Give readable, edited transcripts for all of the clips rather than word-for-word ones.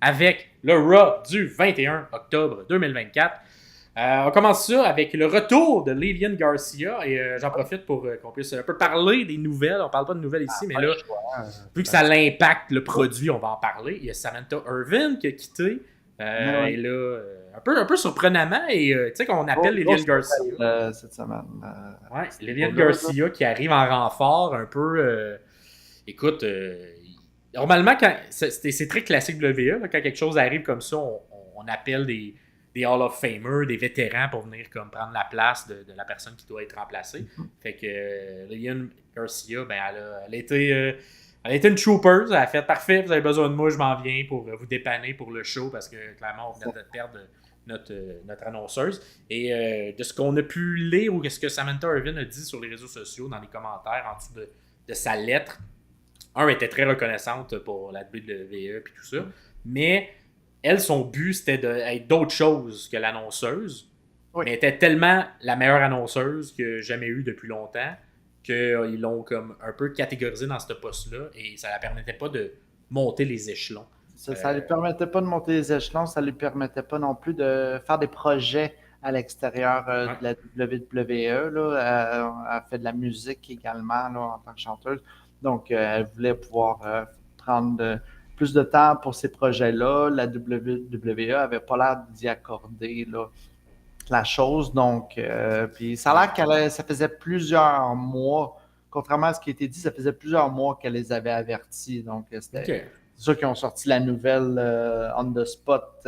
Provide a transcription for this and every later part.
avec le Raw du 21 octobre 2024. On commence ça avec le retour de Lilian Garcia et j'en profite pour qu'on puisse un peu parler des nouvelles. On parle pas de nouvelles ici, mais là, vu que ça l'impacte le produit, on va en parler. Il y a Samantha Irvin qui a quitté. Et là, un peu surprenamment, et tu sais qu'on appelle Lilian Garcia. Cette semaine. Ouais, Lilian Garcia qui arrive en renfort un peu. Écoute, normalement, c'est très classique WWE. Quand quelque chose arrive comme ça, on appelle des Hall of Famers, des vétérans pour venir comme prendre la place de la personne qui doit être remplacée. Fait que Lilian Garcia, ben, elle a été une trooper. Elle a fait parfait, vous avez besoin de moi, je m'en viens pour vous dépanner pour le show parce que clairement, on venait de perdre notre annonceuse. Et de ce qu'on a pu lire ou ce que Samantha Irvin a dit sur les réseaux sociaux, dans les commentaires en dessous de sa lettre, elle était très reconnaissante pour la WWE et tout ça. Mais elle, son but, c'était d'être d'autre chose que l'annonceuse. Oui. Mais elle était tellement la meilleure annonceuse que j'ai jamais eu depuis longtemps qu'ils l'ont comme un peu catégorisée dans ce poste-là et ça ne la permettait pas de monter les échelons. Ça ne lui permettait pas de monter les échelons, ça ne lui permettait pas non plus de faire des projets à l'extérieur de la WWE. Là. Elle fait de la musique également là, en tant que chanteuse. Donc, elle voulait pouvoir prendre plus de temps pour ces projets-là. La WWE n'avait pas l'air d'y accorder là, la chose. Donc, puis ça a l'air qu'elle ça faisait plusieurs mois, contrairement à ce qui a été dit, ça faisait plusieurs mois qu'elle les avait avertis. Donc, c'est sûr qu'ils ont sorti la nouvelle on the spot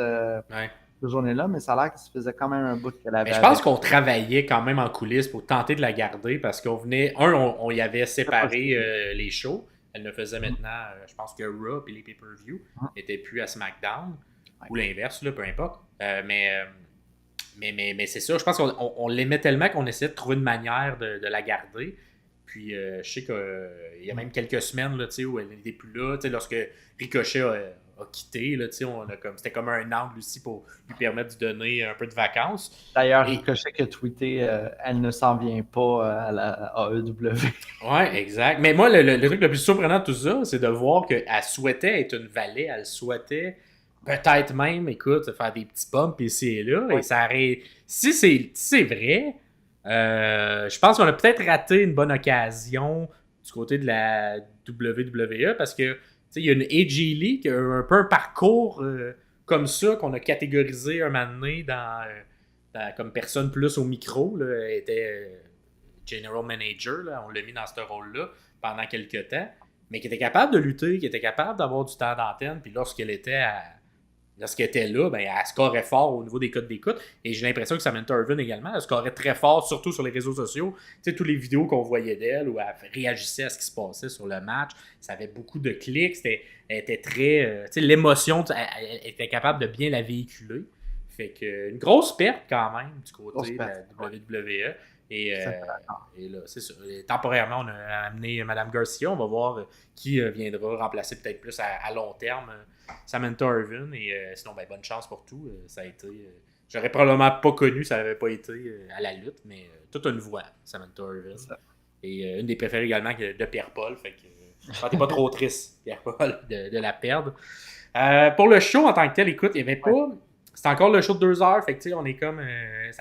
cette journée-là, mais ça a l'air que ça faisait quand même un bout qu'elle avait. Mais je pense qu'on travaillait quand même en coulisses pour tenter de la garder parce qu'on venait. On y avait séparé les shows. Elle ne faisait maintenant, je pense que Raw et les pay-per-view n'étaient plus à SmackDown ou l'inverse, là, peu importe. Mais c'est ça, je pense qu'on l'aimait tellement qu'on essayait de trouver une manière de la garder. Puis je sais qu'il y a même quelques semaines là, où elle n'était plus là. Lorsque Ricochet a quitté, là, c'était comme un angle aussi pour lui permettre de donner un peu de vacances. D'ailleurs, Ricochet qui a tweeté elle ne s'en vient pas à la AEW. Ouais, exact. Mais moi, le truc le plus surprenant de tout ça, c'est de voir qu'elle souhaitait être une valet, elle souhaitait peut-être même, écoute, faire des petits bumps ici et là. Ouais. Et ça si c'est vrai, je pense qu'on a peut-être raté une bonne occasion du côté de la WWE parce que il y a une AJ Lee qui a un peu un parcours comme ça qu'on a catégorisé un moment donné comme personne plus au micro. Là, elle était general manager, là, on l'a mis dans ce rôle-là pendant quelques temps, mais qui était capable de lutter, qui était capable d'avoir du temps d'antenne, puis lorsqu'elle était là, ben, elle scorait fort au niveau des codes d'écoute. Et j'ai l'impression que Samantha Irvin également, elle scorait très fort, surtout sur les réseaux sociaux. Tu sais, toutes les vidéos qu'on voyait d'elle où elle réagissait à ce qui se passait sur le match, ça avait beaucoup de clics. Elle était très. Tu sais, l'émotion, elle était capable de bien la véhiculer. Fait que une grosse perte quand même du côté de la WWE. Et là, c'est ça. Temporairement, on a amené Mme Garcia. On va voir qui viendra remplacer peut-être plus à long terme Samantha Irvin. Et sinon, ben, bonne chance pour tout. Ça a été. J'aurais probablement pas connu, ça n'avait pas été à la lutte, mais toute une voix, Samantha Irvin. Et une des préférées également de Pierre-Paul. Fait que je t'es pas trop triste, Pierre-Paul, de la perdre. Pour le show en tant que tel, écoute, il n'y avait pas. C'est encore le show de 2 heures. Fait que on est comme.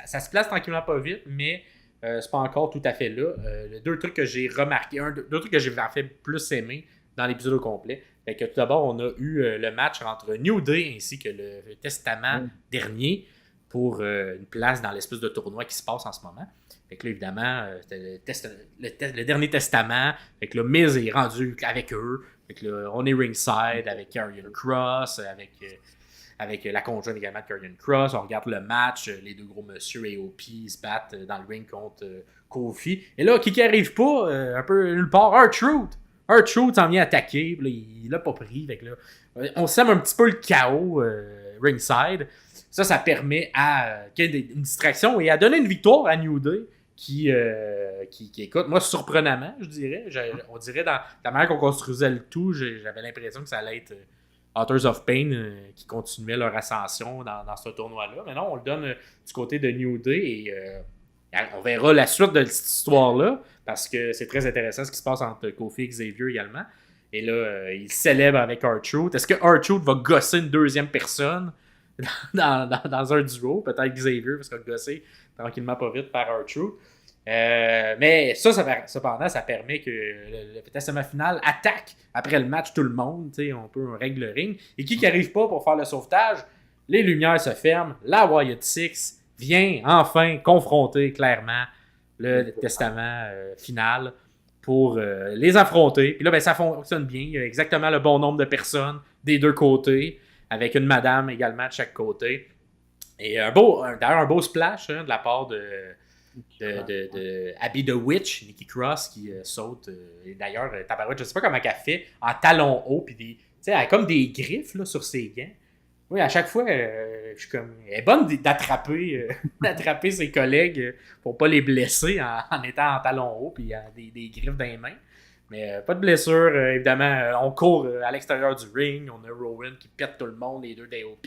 Ça se place tranquillement pas vite, mais. C'est pas encore tout à fait là. Deux trucs que j'ai remarqué, deux trucs que j'ai fait plus aimé dans l'épisode au complet. Fait que tout d'abord, on a eu le match entre New Day ainsi que le Testament dernier pour une place dans l'espèce de tournoi qui se passe en ce moment. Fait que là, évidemment, le dernier Testament. Fait que là, Miz est rendu avec eux. Fait que là, on est ringside avec Karrion Kross, avec la conjointe également de Karrion Kross. On regarde le match, les deux gros monsieur AOP se battent dans le ring contre Kofi. Et là, qui arrive pas, un peu nulle part, R-Truth. R-Truth s'en vient attaquer, là, il l'a pas pris. Fait que là, on sème un petit peu le chaos ringside. Ça permet qu'il y ait une distraction et à donner une victoire à New Day qui écoute, moi, surprenamment, je dirais. On dirait dans la manière qu'on construisait le tout, j'avais l'impression que ça allait être Authors of Pain qui continuaient leur ascension dans ce tournoi-là. Mais non, on le donne du côté de New Day et on verra la suite de cette histoire-là parce que c'est très intéressant ce qui se passe entre Kofi et Xavier également. Et là, il célèbre avec R-Truth. Est-ce que R-Truth va gosser une deuxième personne dans un duo? Peut-être Xavier, parce qu'il va gosser tranquillement pas vite par R-Truth. Mais cependant, ça permet que le testament final attaque après le match tout le monde. On règle le ring. Et qui n'arrive pas pour faire le sauvetage? Les lumières se ferment. La Wyatt Six vient enfin confronter clairement le testament final pour les affronter. Puis là, ben, ça fonctionne bien. Il y a exactement le bon nombre de personnes des deux côtés, avec une madame également de chaque côté. Et d'ailleurs, un beau splash de la part de Abby the Witch, Nikki Cross, qui saute. Et d'ailleurs, tabarouette, je sais pas comment elle fait, en talons hauts, puis elle a comme des griffes là, sur ses gants. Oui, à chaque fois, je suis comme. Elle est bonne d'attraper ses collègues pour pas les blesser en étant en talons hauts, puis des griffes dans les mains. Mais pas de blessure, évidemment. On court à l'extérieur du ring. On a Rowan qui pète tout le monde, les deux d'AOP.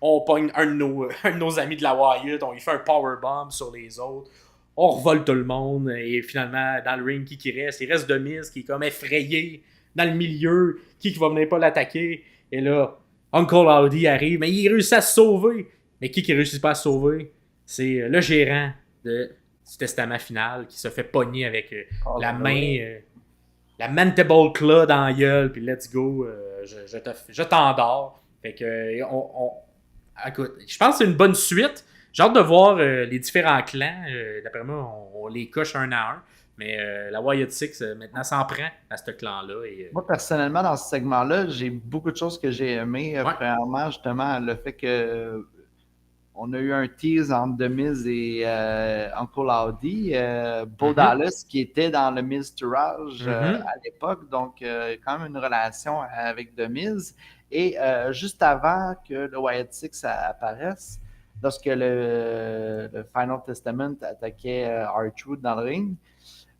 On pogne un de nos amis de la Wyatt. On lui fait un powerbomb sur les autres. On revole tout le monde. Et finalement, dans le ring, qui reste? Il reste The Miz qui est comme effrayé dans le milieu. Qui va venir pas l'attaquer? Et là, Uncle Howdy arrive. Mais il réussit à se sauver. Mais qui réussit pas à se sauver? C'est le gérant du testament final qui se fait pogner avec la main... la Mandible Claw dans la gueule, puis let's go, je t'endors. Fait que, écoute, je pense que c'est une bonne suite. J'ai hâte de voir les différents clans. D'après moi, on les coche un à un. Mais la Wyatt Six, maintenant, s'en prend à ce clan-là. Moi, personnellement, dans ce segment-là, j'ai beaucoup de choses que j'ai aimées. Premièrement, justement, le fait que on a eu un tease entre The Miz et Uncle Howdy. Bo Dallas, qui était dans le Miz Tourage à l'époque, donc quand même une relation avec The Miz. Et juste avant que le Wyatt Six apparaisse, lorsque le Final Testament attaquait R-Truth dans le ring,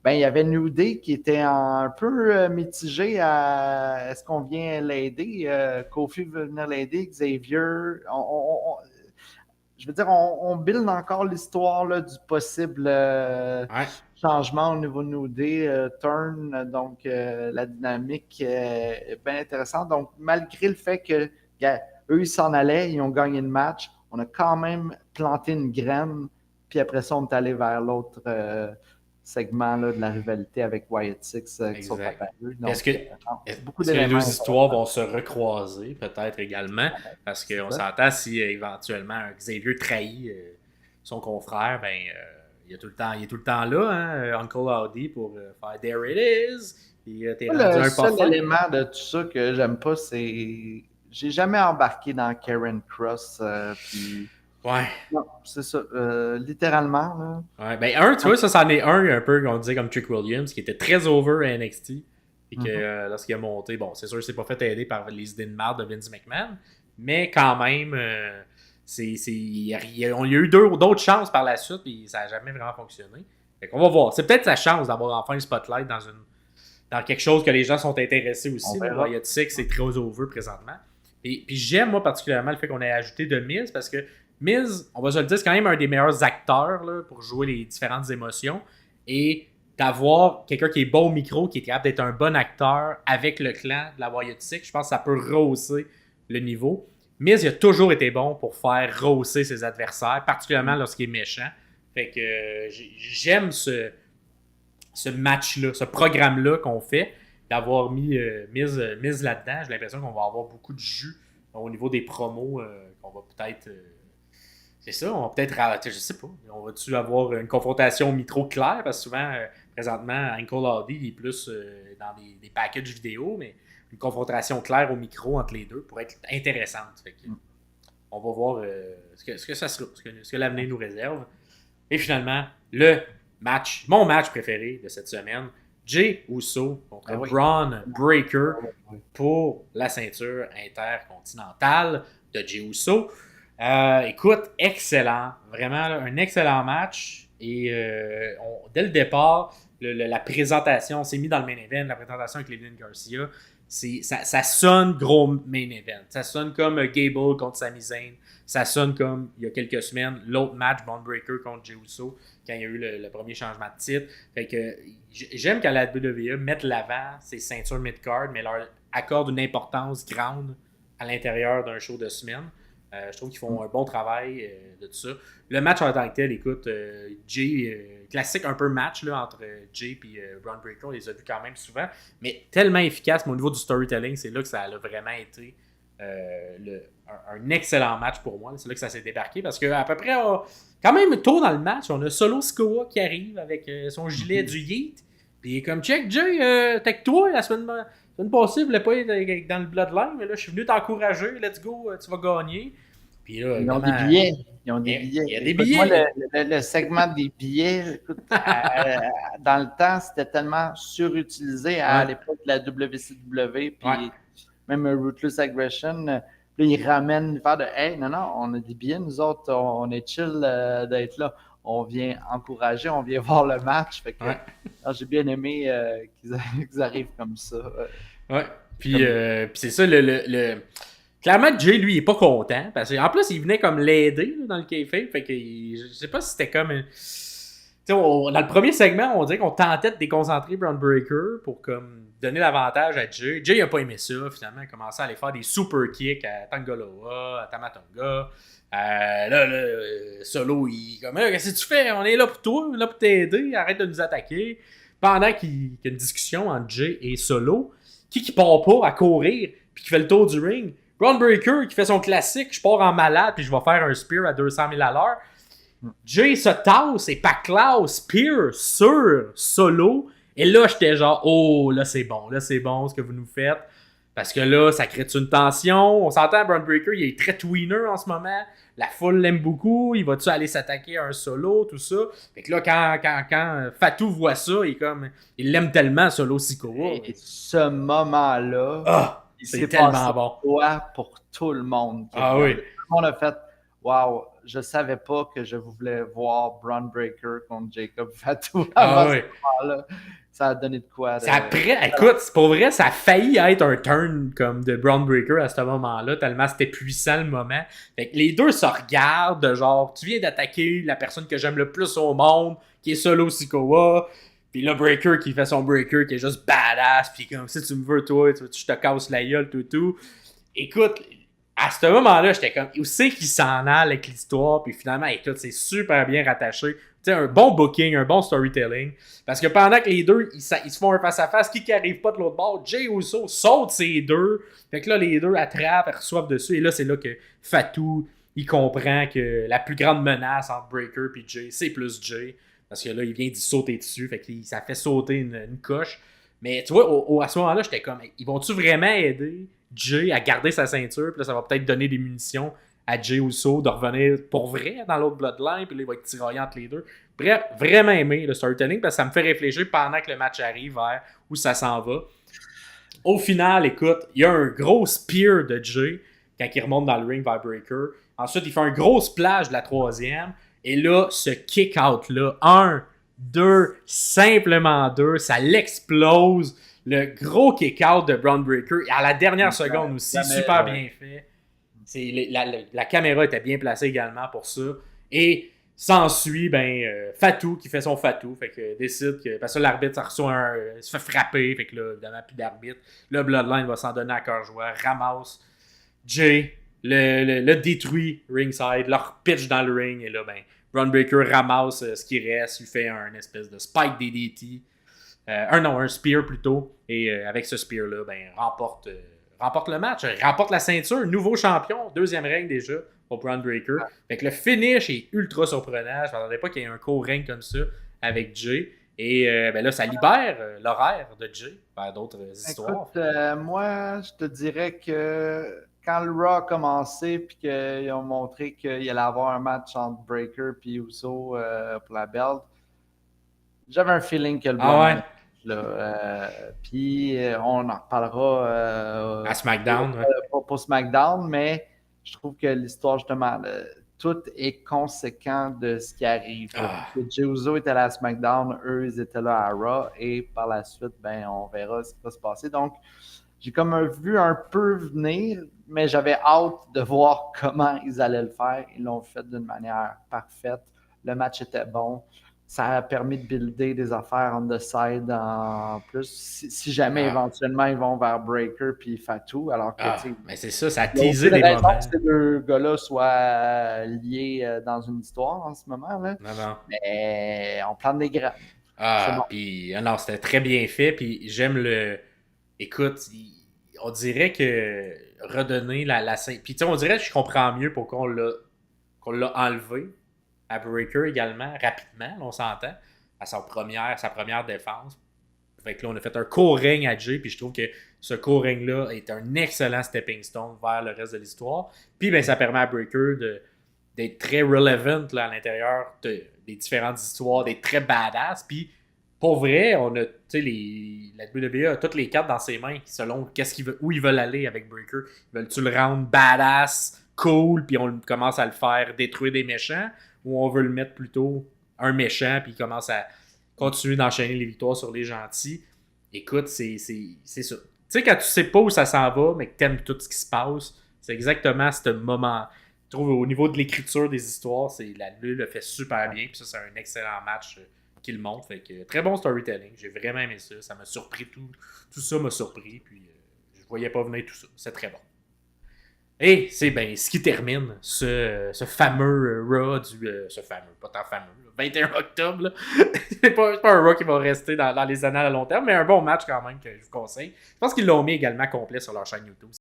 ben, il y avait New Day qui était un peu mitigé à est-ce qu'on vient l'aider? Kofi veut venir l'aider, Xavier. Je veux dire, on build encore l'histoire là, du possible changement au niveau de New Day, turn, donc la dynamique est bien intéressante. Donc, malgré le fait que eux, ils s'en allaient, ils ont gagné le match, on a quand même planté une graine, puis après ça, on est allé vers l'autre segment là, de la rivalité avec Wyatt Six qui sont apparus. Est-ce que les deux histoires vont se recroiser, peut-être également? Parce qu'on s'entend si éventuellement Xavier trahit son confrère, ben il est tout le temps là, hein, Uncle Howdy, pour faire There it is. Puis, le seul élément de tout ça que j'aime pas, c'est j'ai jamais embarqué dans Karen Cross. Puis... Ouais. Non, c'est ça. Littéralement. Là. Ouais, ben tu vois, ça c'en est un peu qu'on disait comme Trick Williams, qui était très over à NXT. Et que lorsqu'il a monté, bon, c'est sûr qu'il s'est pas fait aider par les idées de marde de Vince McMahon. Mais quand même, on lui a eu d'autres chances par la suite, et ça n'a jamais vraiment fonctionné. Fait qu'on va voir. C'est peut-être sa chance d'avoir enfin le spotlight dans quelque chose que les gens sont intéressés aussi. Wyatt Six, c'est très over présentement. Puis j'aime, moi, particulièrement le fait qu'on ait ajouté The Miz, parce que Miz, on va se le dire, c'est quand même un des meilleurs acteurs là, pour jouer les différentes émotions. Et d'avoir quelqu'un qui est bon au micro, qui est capable d'être un bon acteur avec le clan de la Wyatt Six, je pense que ça peut rehausser le niveau. Miz, il a toujours été bon pour faire rehausser ses adversaires, particulièrement lorsqu'il est méchant. Fait que j'aime ce match-là, ce programme-là qu'on fait, d'avoir mis Miz là-dedans. J'ai l'impression qu'on va avoir beaucoup de jus au niveau des promos, qu'on va peut-être... c'est ça, on va peut-être... Je sais pas, on va-tu avoir une confrontation au micro claire? Parce que souvent, présentement, Uncle Howdy, il est plus dans des packages vidéo, mais une confrontation claire au micro entre les deux pourrait être intéressante. Fait que, on va voir ce que ça sera, ce que l'avenir nous réserve. Et finalement, mon match préféré de cette semaine, Jey Uso contre Braun Breaker pour la ceinture intercontinentale de Jey Uso. Écoute, excellent. Vraiment, là, un excellent match. Et dès le départ, la présentation, on s'est mis dans le main event, la présentation avec Lilian Garcia. ça sonne gros main event. Ça sonne comme Gable contre Sami Zayn. Ça sonne comme, il y a quelques semaines, l'autre match, Braun Breaker contre Jey Uso, quand il y a eu le premier changement de titre. Fait que j'aime qu'à la WWE mette l'avant ces ceintures mid-card, mais leur accorde une importance grande à l'intérieur d'un show de semaine. Je trouve qu'ils font un bon travail de tout ça. Le match en tant que tel, écoute, Jay, classique un peu match là, entre Jay et Braun Breaker, on les a vus quand même souvent, mais tellement efficace, mais au niveau du storytelling, c'est là que ça a vraiment été un excellent match pour moi. C'est là que ça s'est débarqué, parce qu'à peu près, quand même tôt dans le match, on a Solo Sikoa qui arrive avec son gilet du Yeet, puis il est comme, check Jay, t'es que toi, la semaine passée, je voulais pas être dans le Bloodline, mais là, je suis venu t'encourager, let's go, tu vas gagner. Puis là, ils ont des billets. Ils ont des billets. Il y a des billets. Moi, le segment des billets, écoute, dans le temps, c'était tellement surutilisé à l'époque de la WCW, puis même Ruthless Aggression. Là, ils ramènent faire de hey, non, on a des billets, nous autres, on est chill d'être là. On vient encourager, on vient voir le match. Fait que, j'ai bien aimé qu'ils arrivent comme ça. Ouais. Puis c'est ça, clairement, Jay, lui, il est pas content. Parce qu'en plus, il venait comme l'aider dans le kayfabe. Fait que je sais pas si c'était comme. Dans le premier segment, on dirait qu'on tentait de déconcentrer Braun Breaker pour comme donner l'avantage à Jay. Jay, il a pas aimé ça, finalement. Il a commencé à aller faire des super kicks à Tangaloa, à Tamatonga. Solo, il comme, qu'est-ce que tu fais? On est là pour toi, là pour t'aider. Arrête de nous attaquer. Pendant qu'il y a une discussion entre Jay et Solo, qui part pas à courir puis qui fait le tour du ring. Braun Breaker qui fait son classique, je pars en malade puis je vais faire un spear à 200 000 à l'heure. Jay se tasse et Paclao spear sur Solo. Et là, j'étais genre, oh, là c'est bon ce que vous nous faites. Parce que là, ça crée une tension. On s'entend, Braun Breaker, il est très tweener en ce moment. La foule l'aime beaucoup. Il va-tu aller s'attaquer à un Solo, tout ça. Fait que là, quand Fatou voit ça, il l'aime tellement, Solo Sikoa. Et ce moment-là, c'est tellement bon. Pour tout le monde. Oui. Tout le monde a fait, wow, je savais pas que je voulais voir Braun Breaker contre Jacob Fatou. Oui. Ça a donné de quoi. Écoute, pour vrai, ça a failli être un turn comme de Braun Breaker à ce moment-là, tellement c'était puissant le moment. Fait que les deux se regardent, genre, tu viens d'attaquer la personne que j'aime le plus au monde, qui est Solo Sikoa. Puis là, Breaker qui fait son Breaker, qui est juste badass. Puis comme, si tu me veux, toi, je te casse la gueule, tout. Écoute, à ce moment-là, j'étais comme, où c'est qu'il s'en a avec l'histoire? Puis finalement, écoute, c'est super bien rattaché. Tu sais, un bon booking, un bon storytelling. Parce que pendant que les deux, ils se font un face-à-face, qui arrive pas de l'autre bord, Jey Uso saute ces deux. Fait que là, les deux attrapent, elles reçoivent dessus. Et là, c'est là que Fatou, il comprend que la plus grande menace entre Breaker et Jay, c'est plus Jay. Parce que là, il vient d'y sauter dessus. Fait que ça fait sauter une coche. Mais tu vois, à ce moment-là, j'étais comme, ils vont-tu vraiment aider Jay à garder sa ceinture? Puis là, ça va peut-être donner des munitions à Jey Uso de revenir pour vrai dans l'autre Bloodline. Puis là, il va être tiraillant entre les deux. Bref, vraiment aimé le storytelling parce que ça me fait réfléchir pendant que le match arrive vers où ça s'en va. Au final, écoute, il y a un gros spear de Jay quand il remonte dans le ring vers Breaker. Ensuite, il fait un gros splash de la troisième. Et là, ce kick-out-là, 1, 2, simplement 2, ça l'explose. Le gros kick-out de Braun Breaker. Et à la dernière seconde aussi, super bien fait. La caméra était bien placée également pour ça. Et s'ensuit, Fatou qui fait son Fatou. Fait que décide que. Parce que l'arbitre, se fait frapper. Fait que là, évidemment, plus d'arbitre. Le Bloodline va s'en donner à cœur joie. Ramasse Jay. Le détruit ringside, leur pitch dans le ring, et là, Braun Breaker ramasse ce qui reste, il fait un espèce de spike DDT, un spear plutôt, et avec ce spear-là, remporte le match, remporte la ceinture, nouveau champion, deuxième règne déjà pour Braun Breaker. Fait que le finish est ultra surprenant, je ne m'attendais pas qu'il y ait un co-règne comme ça avec Jay. Et là, ça libère l'horaire de Jay vers d'autres histoires. Écoute, moi, je te dirais que quand le Raw a commencé puis qu'ils ont montré qu'il allait avoir un match entre Breaker et Uso pour la belt, j'avais un feeling que le Bloodline puis on en reparlera à SmackDown. Pour SmackDown, mais je trouve que l'histoire, justement, tout est conséquent de ce qui arrive. Jey Uso était là à SmackDown, eux, ils étaient là à Raw, et par la suite, on verra ce qui va se passer. Donc, j'ai comme vu un peu venir, mais j'avais hâte de voir comment ils allaient le faire. Ils l'ont fait d'une manière parfaite. Le match était bon. Ça a permis de builder des affaires on the side en plus. Si jamais Ah, éventuellement ils vont vers Breaker puis Fatou, alors que tu sais, mais c'est ça, ça a il n'y a teasé aucune des raison moments. que ces deux gars-là soient liés dans une histoire en ce moment, là. Non, non. Mais on plante des graines. C'est bon. Puis, non, c'était très bien fait. Puis, j'aime le. Écoute, on dirait que redonner la scène. Puis, tu sais, on dirait que je comprends mieux pourquoi qu'on l'a enlevé à Breaker également, rapidement, là, on s'entend, à sa première défense. Fait que là, on a fait un court règne à Jay, puis je trouve que ce court règne-là est un excellent stepping stone vers le reste de l'histoire. Puis, ben, ça permet à Breaker d'être très relevant là, à l'intérieur des différentes histoires, d'être très badass. Puis, pour vrai, on a, tu sais, la WWE a toutes les cartes dans ses mains selon où ils veulent aller avec Breaker. Veulent-tu le rendre badass, cool, puis on commence à le faire détruire des méchants, ou on veut le mettre plutôt un méchant, puis il commence à continuer d'enchaîner les victoires sur les gentils. Écoute, c'est ça. Tu sais, quand tu sais pas où ça s'en va, mais que t'aimes tout ce qui se passe, c'est exactement ce moment. Je trouve au niveau de l'écriture des histoires, la Lune le fait super bien. Puis ça, c'est un excellent match qu'il montre. Fait que très bon storytelling. J'ai vraiment aimé ça. Ça m'a surpris. Tout ça m'a surpris. Puis je voyais pas venir tout ça. C'est très bon. Et c'est ben ce qui termine ce fameux Raw ce fameux, pas tant fameux, là, 21 octobre. Là. C'est pas un Raw qui va rester dans les annales à long terme, mais un bon match quand même que je vous conseille. Je pense qu'ils l'ont mis également complet sur leur chaîne YouTube.